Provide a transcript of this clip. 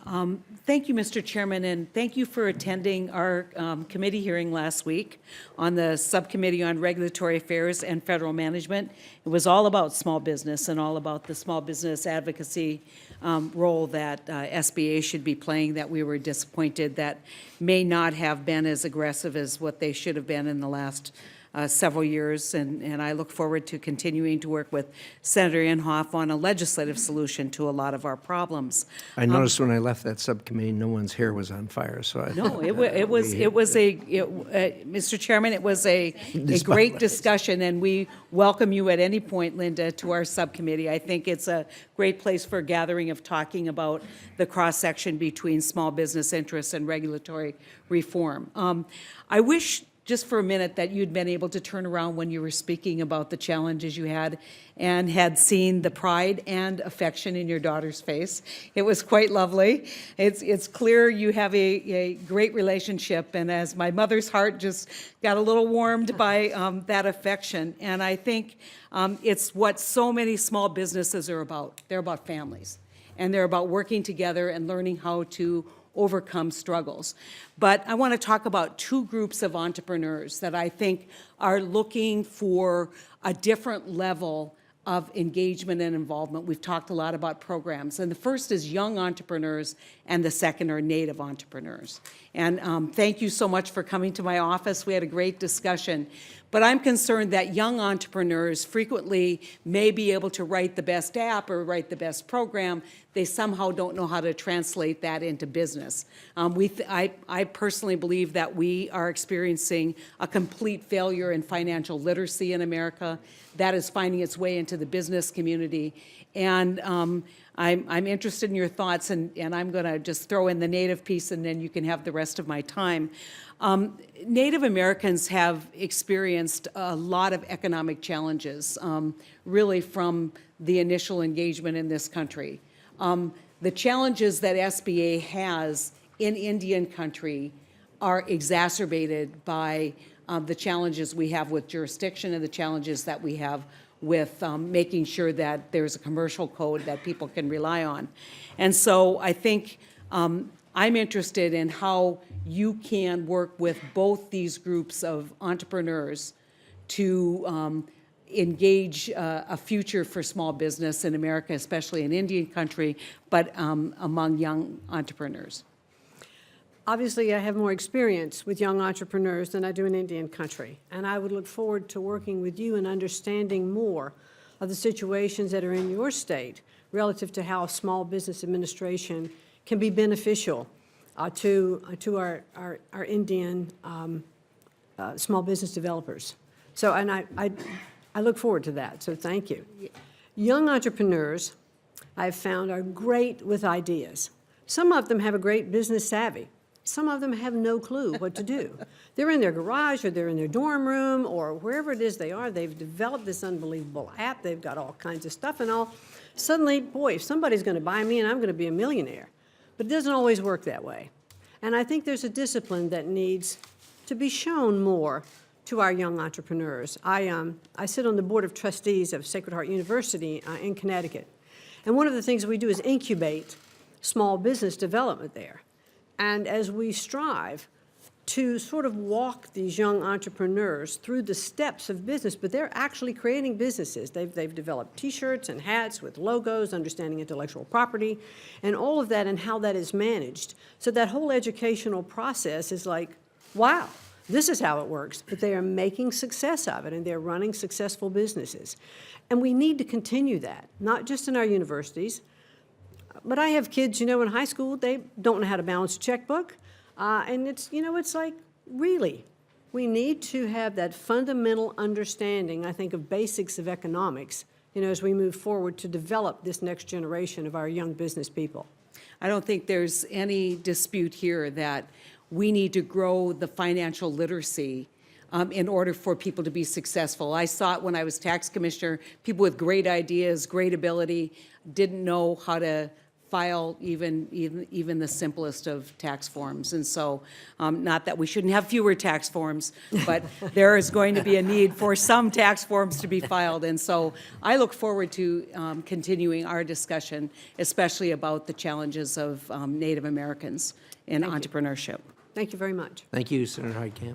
Thank you, Mr. Chairman, and thank you for attending our committee hearing last week on the Subcommittee on Regulatory Affairs and Federal Management. It was all about small business and all about the small business advocacy role that SBA should be playing, that we were disappointed that may not have been as aggressive as what they should have been in the last several years, and I look forward to continuing to work with Senator Inhofe on a legislative solution to a lot of our problems. I noticed when I left that subcommittee, no one's hair was on fire, so I No, Mr. Chairman, it was a great discussion, and we welcome you at any point, Linda, to our subcommittee. I think it's a great place for a gathering of talking about the cross-section between small business interests and regulatory reform. I wish just for a minute that you'd been able to turn around when you were speaking about the challenges you had and had seen the pride and affection in your daughter's face. It was quite lovely. It's clear you have a great relationship, and as my mother's heart just got a little warmed by that affection. And I think it's what so many small businesses are about. They're about families, and they're about working together and learning how to overcome struggles. But I want to talk about two groups of entrepreneurs that I think are looking for a different level of engagement and involvement. We've talked a lot about programs, and the first is young entrepreneurs, and the second are Native entrepreneurs. And thank you so much for coming to my office. We had a great discussion. But I'm concerned that young entrepreneurs frequently may be able to write the best app or write the best program. They somehow don't know how to translate that into business. I personally believe that we are experiencing a complete failure in financial literacy in America. That is finding its way into the business community. And I'm interested in your thoughts, and I'm going to just throw in the Native piece, and then you can have the rest of my time. Native Americans have experienced a lot of economic challenges, really from the initial engagement in this country. The challenges that SBA has in Indian country are exacerbated by the challenges we have with jurisdiction and the challenges that we have with making sure that there's a commercial code that people can rely on. And so I think I'm interested in how you can work with both these groups of entrepreneurs to engage a future for small business in America, especially in Indian country, but among young entrepreneurs. Obviously, I have more experience with young entrepreneurs than I do in Indian country, and I would look forward to working with you and understanding more of the situations that are in your state relative to how small business administration can be beneficial to our Indian small business developers. So, and I look forward to that, so thank you. Young entrepreneurs, I've found, are great with ideas. Some of them have a great business savvy. Some of them have no clue what to do. They're in their garage, or they're in their dorm room, or wherever it is they are. They've developed this unbelievable app. They've got all kinds of stuff and all. Suddenly, boy, if somebody's going to buy me and I'm going to be a millionaire. But it doesn't always work that way. And I think there's a discipline that needs to be shown more to our young entrepreneurs. I sit on the board of trustees of Sacred Heart University in Connecticut. And one of the things we do is incubate small business development there. And as we strive to sort of walk these young entrepreneurs through the steps of business, but they're actually creating businesses. They've developed T-shirts and hats with logos, understanding intellectual property, and all of that and how that is managed. So that whole educational process is like, wow, this is how it works. But they are making success of it, and they're running successful businesses. And we need to continue that, not just in our universities. But I have kids, in high school, they don't know how to balance a checkbook. And it's like, really, we need to have that fundamental understanding, I think, of basics of economics, as we move forward to develop this next generation of our young business people. I don't think there's any dispute here that we need to grow the financial literacy in order for people to be successful. I saw it when I was tax commissioner. People with great ideas, great ability, didn't know how to file even the simplest of tax forms. And so, not that we shouldn't have fewer tax forms, but there is going to be a need for some tax forms to be filed. And so I look forward to continuing our discussion, especially about the challenges of Native Americans in entrepreneurship. Thank you very much. Thank you, Senator Heitkamp.